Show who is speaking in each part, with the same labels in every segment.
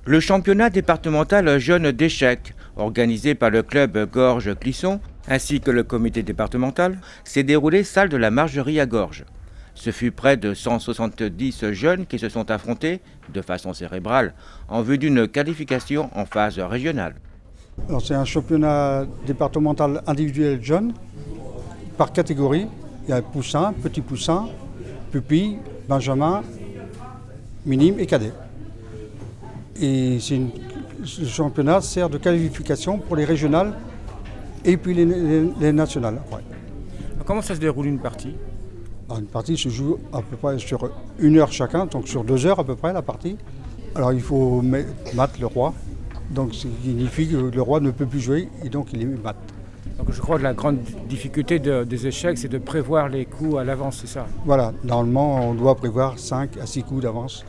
Speaker 1: Le championnat départemental jeunes d'échecs, organisé par le club Gorges-Clisson, ainsi que le comité départemental, s'est déroulé salle de la Margerie à Gorges. Ce fut près de 170 jeunes qui se sont affrontés, de façon cérébrale, en vue d'une qualification en phase régionale.
Speaker 2: Alors, c'est un championnat départemental individuel jeunes, par catégorie. Il y a poussin, petit poussin, pupille, benjamin, minime et cadet. Et ce championnat sert de qualification pour les régionales et puis les nationales après.
Speaker 3: Comment ça se déroule une partie?
Speaker 2: Alors, une partie se joue à peu près sur 1 heure chacun, donc sur 2 heures à peu près la partie. Alors il faut battre le roi, donc ça signifie que le roi ne peut plus jouer et donc il est mat.
Speaker 3: Donc je crois que la grande difficulté des échecs, c'est de prévoir les coups à l'avance, c'est ça?
Speaker 2: Voilà, normalement on doit prévoir 5 à 6 coups d'avance.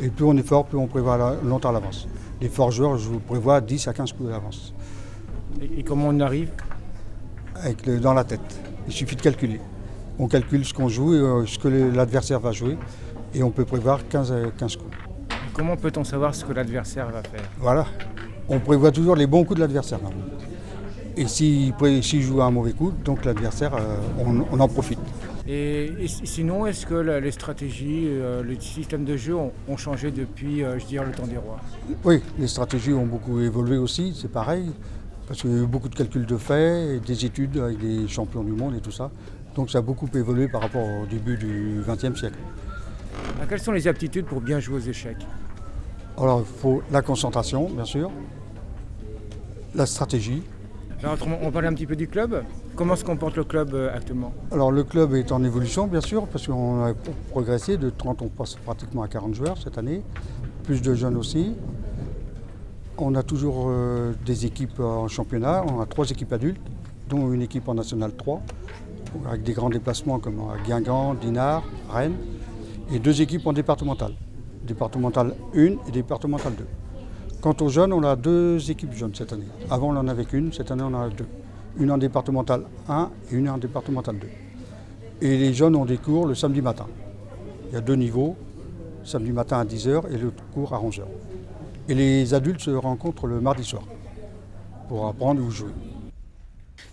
Speaker 2: Et plus on est fort, plus on prévoit longtemps à l'avance. Les forts joueurs, je vous prévois 10 à 15 coups d'avance.
Speaker 3: Et comment on arrive?
Speaker 2: Dans la tête. Il suffit de calculer. On calcule ce qu'on joue et ce que l'adversaire va jouer et on peut prévoir 15 coups.
Speaker 3: Comment peut-on savoir ce que l'adversaire va faire?
Speaker 2: Voilà. On prévoit toujours les bons coups de l'adversaire. Et s'il joue un mauvais coup, donc l'adversaire, on en profite.
Speaker 3: Et sinon, est-ce que les stratégies, le système de jeu ont changé depuis, le temps des rois?
Speaker 2: Oui, les stratégies ont beaucoup évolué aussi, c'est pareil, parce qu'il y a eu beaucoup de calculs de faits, et des études avec des champions du monde et tout ça. Donc ça a beaucoup évolué par rapport au début du XXe siècle.
Speaker 3: Quelles sont les aptitudes pour bien jouer aux échecs?
Speaker 2: Alors il faut la concentration, bien sûr, la stratégie.
Speaker 3: Alors, on parle un petit peu du club. Comment se comporte le club actuellement?
Speaker 2: Alors le club est en évolution bien sûr parce qu'on a progressé de 30, on passe pratiquement à 40 joueurs cette année, plus de jeunes aussi. On a toujours des équipes en championnat, on a 3 équipes adultes, dont une équipe en National 3, avec des grands déplacements comme à Guingamp, Dinard, Rennes, et 2 équipes en départemental, départemental 1 et départemental 2. Quant aux jeunes, on a 2 équipes jeunes cette année. Avant on en avait qu'une, cette année on en a 2. Une en départemental 1 et une en départemental 2. Et les jeunes ont des cours le samedi matin. Il y a 2 niveaux, samedi matin à 10h et le cours à 11h. Et les adultes se rencontrent le mardi soir pour apprendre ou jouer.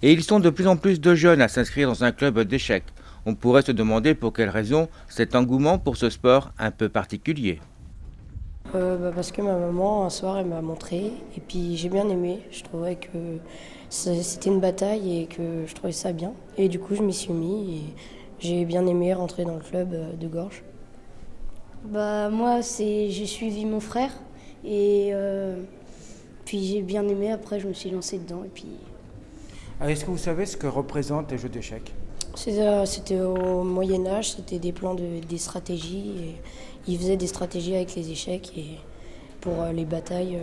Speaker 1: Et ils sont de plus en plus de jeunes à s'inscrire dans un club d'échecs. On pourrait se demander pour quelle raison cet engouement pour ce sport un peu particulier.
Speaker 4: Parce que ma maman, un soir, elle m'a montré et puis j'ai bien aimé. Je trouvais que c'était une bataille et que je trouvais ça bien. Et du coup, je m'y suis mis et j'ai bien aimé rentrer dans le club de Gorges.
Speaker 5: Moi, j'ai suivi mon frère et puis j'ai bien aimé. Après, je me suis lancée dedans et puis.
Speaker 3: Est-ce que vous savez ce que représentent les jeux d'échecs?
Speaker 4: C'était au Moyen-Âge, c'était des plans, des stratégies. Et ils faisaient des stratégies avec les échecs et pour les batailles,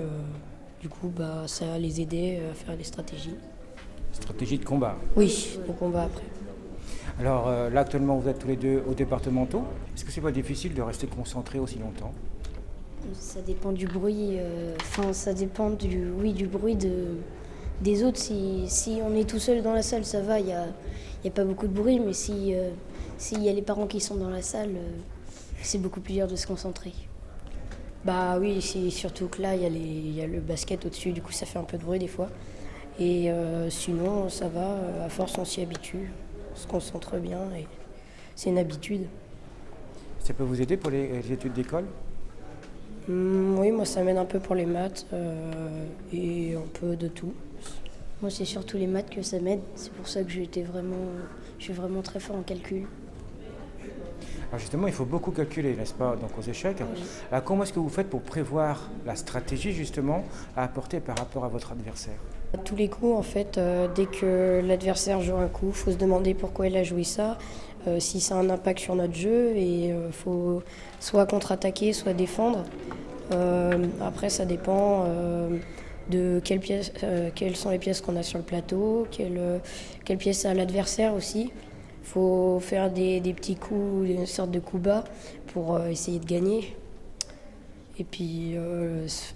Speaker 4: du coup, ça les aidait à faire des stratégies.
Speaker 3: Stratégie de combat?
Speaker 4: Oui, de combat après.
Speaker 3: Alors là, actuellement, vous êtes tous les deux aux départementaux. Est-ce que c'est pas difficile de rester concentré aussi longtemps?
Speaker 5: Ça dépend du bruit, ça dépend du bruit des autres. Si on est tout seul dans la salle, ça va, il n'y a pas beaucoup de bruit, mais s'il y a les parents qui sont dans la salle, c'est beaucoup plus dur de se concentrer. Oui, c'est surtout que là, il y a le basket au-dessus, du coup ça fait un peu de bruit des fois. Et sinon, ça va, à force on s'y habitue, on se concentre bien et c'est une habitude.
Speaker 3: Ça peut vous aider pour les études d'école?
Speaker 4: Oui, moi ça m'aide un peu pour les maths et un peu de tout.
Speaker 5: Moi, c'est surtout les maths que ça m'aide. C'est pour ça que je suis vraiment très fort en calcul.
Speaker 3: Alors justement, il faut beaucoup calculer, n'est-ce pas, donc aux échecs.
Speaker 5: Oui.
Speaker 3: Alors comment est-ce que vous faites pour prévoir la stratégie justement à apporter par rapport à votre adversaire?
Speaker 4: À tous les coups, en fait, dès que l'adversaire joue un coup, il faut se demander pourquoi il a joué ça, si ça a un impact sur notre jeu, et il faut soit contre-attaquer, soit défendre. Après, ça dépend de quelles sont les pièces qu'on a sur le plateau, quelle pièce a l'adversaire aussi. Il faut faire des petits coups, une sorte de coups bas pour essayer de gagner. Et puis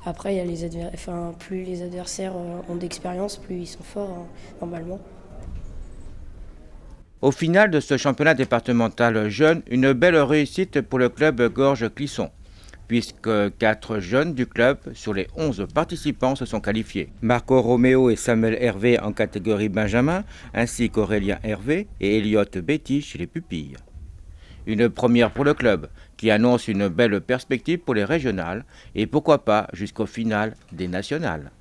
Speaker 4: après, il y a plus les adversaires ont d'expérience, plus ils sont forts normalement.
Speaker 1: Au final de ce championnat départemental jeune, une belle réussite pour le club Gorges-Clisson. puisque 4 jeunes du club sur les 11 participants se sont qualifiés. Marco Romeo et Samuel Hervé en catégorie Benjamin, ainsi qu'Aurélien Hervé et Elliot Betty chez les pupilles. Une première pour le club, qui annonce une belle perspective pour les régionales et pourquoi pas jusqu'au final des nationales.